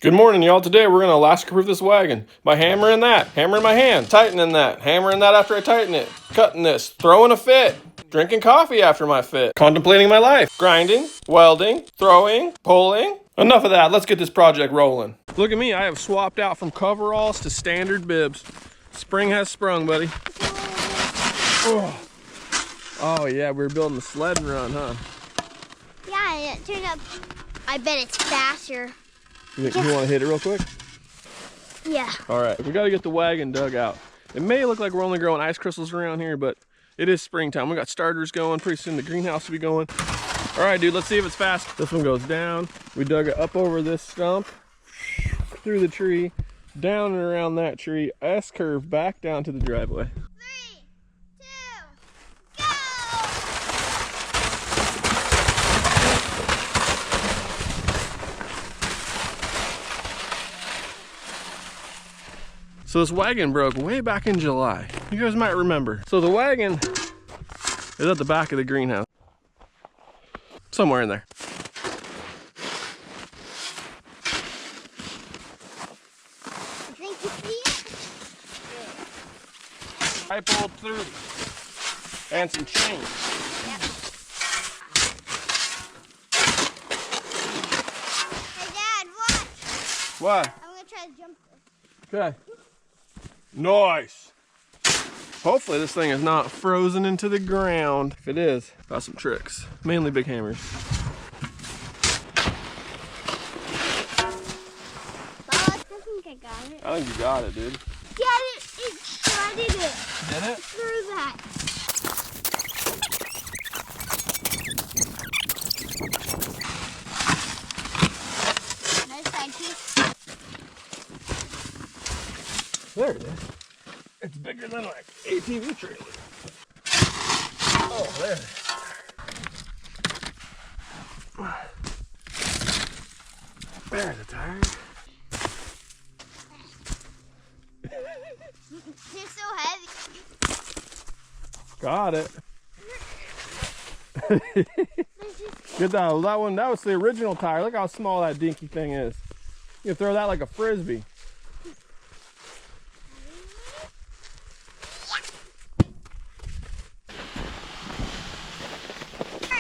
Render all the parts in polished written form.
Good morning, y'all. Today we're going to Alaska-proof this wagon by hammering that, hammering my hand, tightening that, hammering that after I tighten it, cutting this, throwing a fit, drinking coffee after my fit, contemplating my life, grinding, welding, throwing, pulling. Enough of that. Let's get this project rolling. Look at me. I have swapped out from coveralls to standard bibs. Spring has sprung, buddy. Oh yeah, we were building the sled and run, huh? Yeah, and it turned out, I bet it's faster. You want to hit it real quick? Yeah. All right, we got to get the wagon dug out. It may look like we're only growing ice crystals around here, but it is springtime. We got starters going. Pretty soon the greenhouse will be going. All right, dude, let's see if it's fast. This one goes down. We dug it up over this stump, through the tree, down and around that tree, S-curve back down to the driveway. 3, 2, go! So this wagon broke way back in July. You guys might remember. So the wagon is at the back of the greenhouse. Somewhere in there. I think you see it? I pulled through. And some chain. Yep. Hey, Dad, watch. What? I'm going to try to jump this. Okay. Nice. Hopefully this thing is not frozen into the ground. If it is, got some tricks. Mainly big hammers. Well, I think I got it. I think you got it, dude. Get it! It shredded it. Did it? Through that. Nice side piece. There it is. It's bigger than like ATV trailer. Oh, there it is. There's a tire. They're so heavy. Got it. Good job. That was the original tire. Look how small that dinky thing is. You can throw that like a frisbee.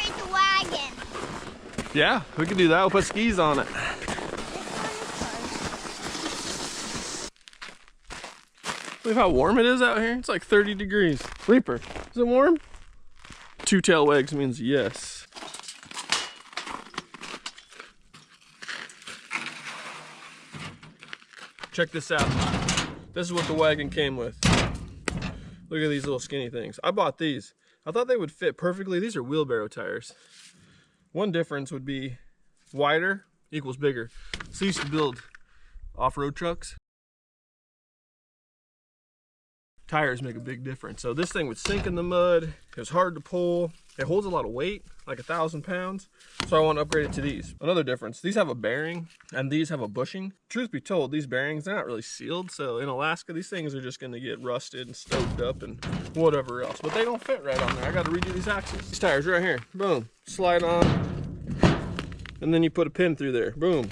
It's a wagon. Yeah, we can do that. We'll put skis on it. Look how warm it is out here. It's like 30 degrees. Reaper, is it warm? Two tail wags means yes. Check this out. This is what the wagon came with. Look at these little skinny things. I bought these. I thought they would fit perfectly. These are wheelbarrow tires. One difference would be wider equals bigger. So I used to build off-road trucks. Tires make a big difference. So this thing would sink in the mud. It was hard to pull. It holds a lot of weight, like 1,000 pounds. So I want to upgrade it to these. Another difference, these have a bearing and these have a bushing. Truth be told, these bearings, they're not really sealed. So in Alaska, these things are just going to get rusted and stoked up and whatever else. But they don't fit right on there. I got to redo these axles. These tires right here, boom, slide on. And then you put a pin through there, boom,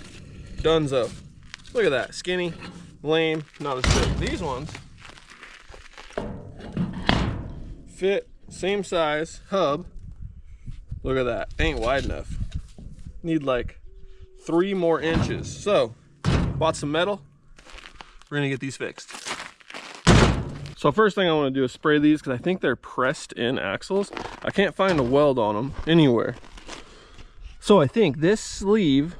donezo. Look at that, skinny, lame, not as big. These ones fit, same size, hub. Look at that, ain't wide enough. Need like 3 more inches. So, bought some metal. We're gonna get these fixed. So first thing I wanna do is spray these because I think they're pressed in axles. I can't find a weld on them anywhere. So I think this sleeve,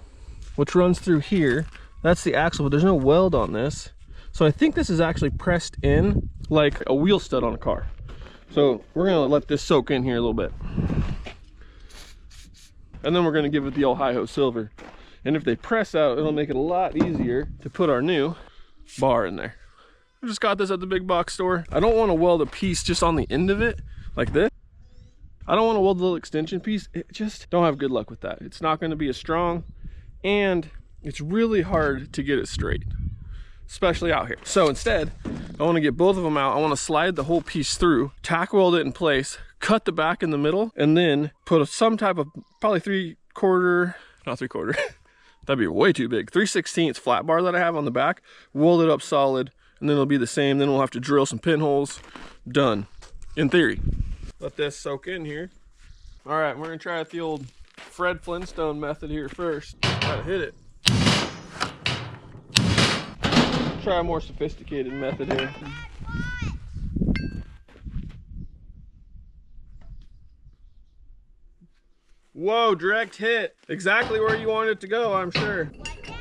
which runs through here, that's the axle, but there's no weld on this. So I think this is actually pressed in like a wheel stud on a car. So we're gonna let this soak in here a little bit. And then we're gonna give it the old hi-ho silver. And if they press out, it'll make it a lot easier to put our new bar in there. I just got this at the big box store. I don't wanna weld a piece just on the end of it, like this. I don't wanna weld the little extension piece. Don't have good luck with that. It's not gonna be as strong, and it's really hard to get it straight, especially out here. So instead, I want to get both of them out. I want to slide the whole piece through, tack weld it in place, cut the back in the middle, and then put some type of probably 3/4, not 3/4, That'd be way too big. 3/16 flat bar that I have on the back, weld it up solid, and then it'll be the same. Then we'll have to drill some pinholes. Done, in theory. Let this soak in here. All right, we're gonna try out the old Fred Flintstone method here first. Gotta hit it. Try a more sophisticated method here. Whoa, direct hit. Exactly where you wanted it to go, I'm sure. What, Dad?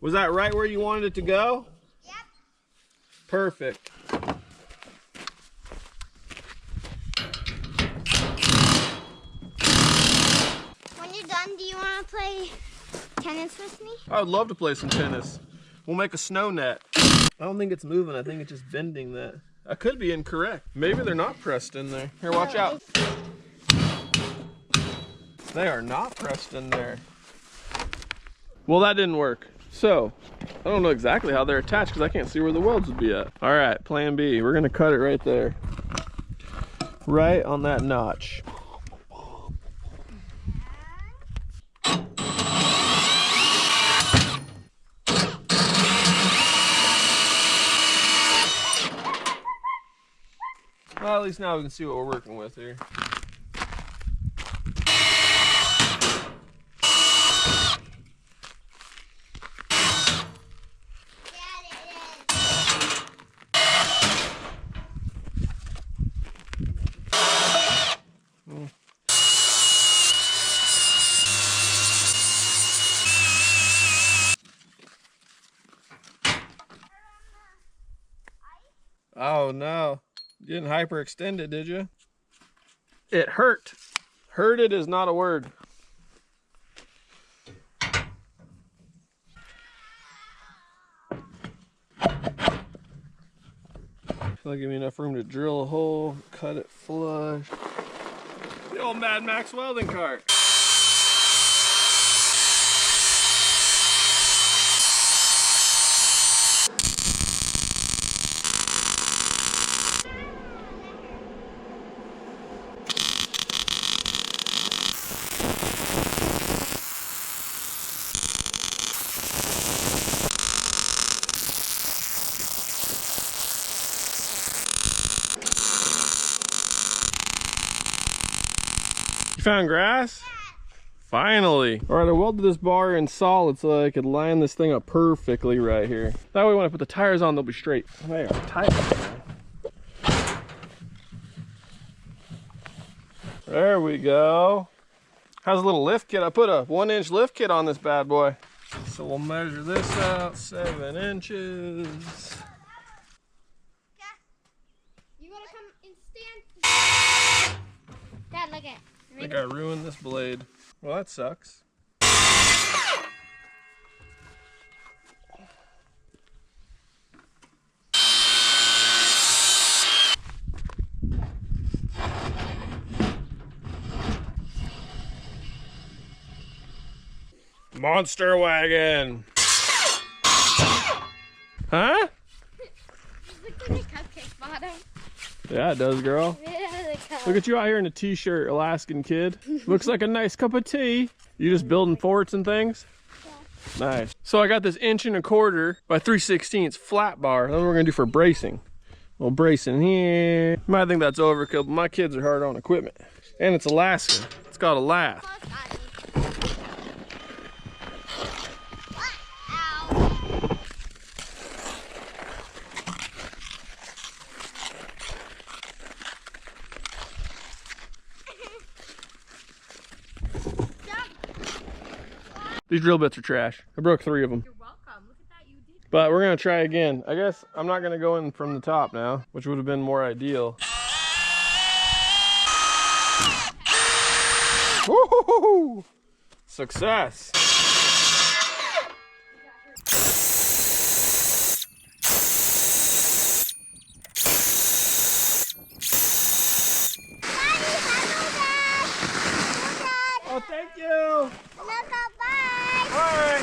Was that right where you wanted it to go? Yep. Perfect. When you're done, do you want to play tennis with me? I would love to play some tennis. We'll make a snow net. I don't think it's moving. I think it's just bending that. I could be incorrect. Maybe they're not pressed in there. Here, watch out. They are not pressed in there. Well, that didn't work. So, I don't know exactly how they're attached because I can't see where the welds would be at. All right, plan B. We're gonna cut it right there. Right on that notch. Well, at least now we can see what we're working with here. Oh no. You didn't hyperextend it, did you? It hurt. Hurted is not a word. That'll give me enough room to drill a hole, cut it flush. The old Mad Max welding cart. Found grass? Finally. All right, I welded this bar in solid so that I could line this thing up perfectly right here. That way when I put the tires on, they'll be straight. They are tight. There we go. How's a little lift kit? I put a 1-inch lift kit on this bad boy. So we'll measure this out, 7 inches. You wanna come and stand? Dad, look at. I think I ruined this blade. Well, that sucks. Monster wagon. Huh? Looks like a cupcake bottom. Yeah, it does, girl. Look at you out here in a t-shirt, Alaskan kid. Looks like a nice cup of tea. You just building forts and things? Yeah. Nice. So I got this 1¼ by 3/16 flat bar. That's what we're gonna do for bracing. A little bracing here. You might think that's overkill, but my kids are hard on equipment. And it's Alaskan. It's got a laugh. These drill bits are trash. I broke 3 of them. You're welcome. Look at that, you did. But we're gonna try again. I guess I'm not gonna go in from the top now, which would have been more ideal. Woo-hoo-hoo-hoo! Success. Oh, thank you. All right.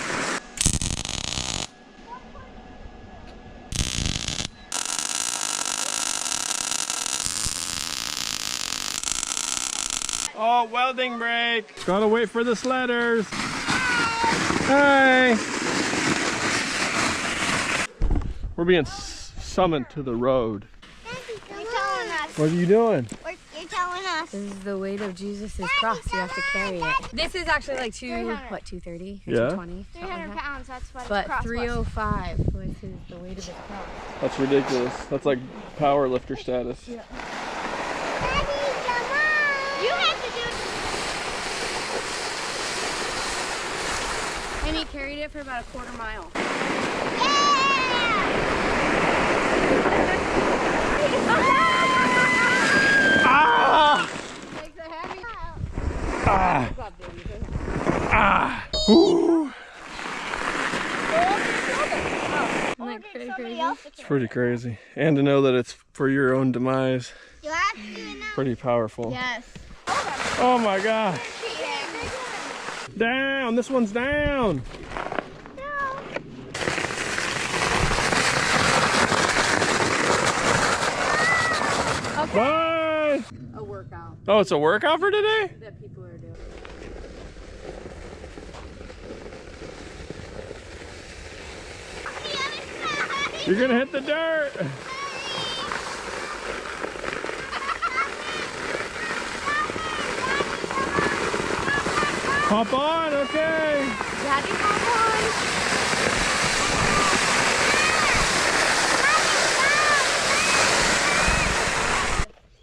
Oh, welding break. Gotta wait for the sledders. Hi. We're being summoned to the road. You're telling us. What are you doing? You're telling us. This is the weight of Jesus' cross. You have to carry it. This is actually like 230 or Yeah? 220? 300 pounds, that's what But his cross 305 was the weight of his cross. That's ridiculous. That's like power lifter status. Yeah. Daddy, come on. You have to do it. And he carried it for about a quarter mile. Ah! Takes a heavy. Ah! Ah! Ooh. Like pretty crazy. It's pretty crazy. And to know that it's for your own demise. You have to do it now. Pretty powerful. Yes. Oh my gosh. Down! This one's down! Okay. Bye! A workout Oh, it's a workout for today? that people are doing. You're gonna hit the dirt! Hop on, okay! Daddy, hop on.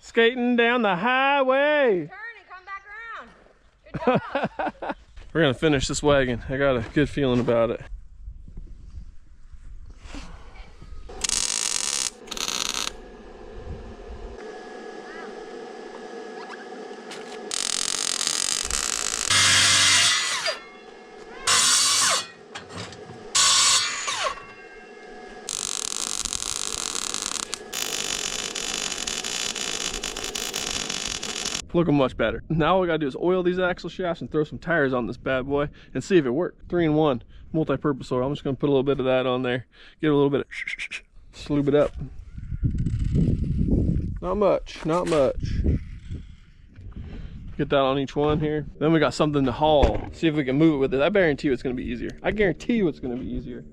Skating down the highway! Turn and come back around. Good job. We're gonna finish this wagon. I got a good feeling about it. Looking much better. Now all we gotta do is oil these axle shafts and throw some tires on this bad boy and see if it works. 3-in-1 multi-purpose oil. I'm just gonna put a little bit of that on there. Get a little bit of slube it up. Not much, not much. Get that on each one here. Then we got something to haul. See if we can move it with it. I guarantee you it's gonna be easier. I guarantee you it's gonna be easier.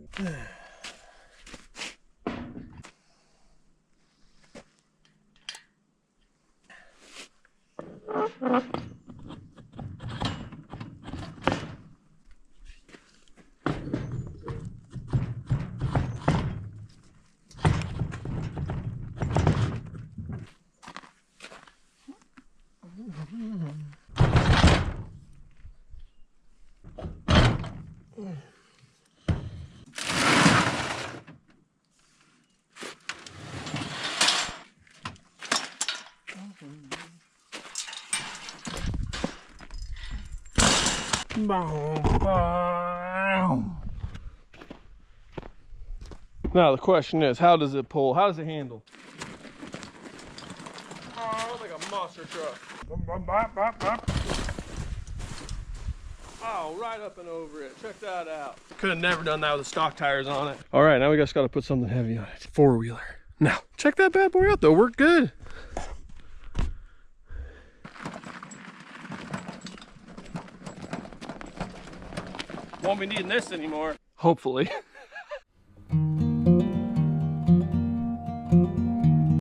Now the question is, how does it pull? How does it handle? Oh, like a monster truck. Oh, right up and over it. Check that out. Could have never done that with the stock tires on it. All right, now we just got to put something heavy on it. 4-wheeler. Now, check that bad boy out though. Worked good. Won't be needing this anymore. Hopefully.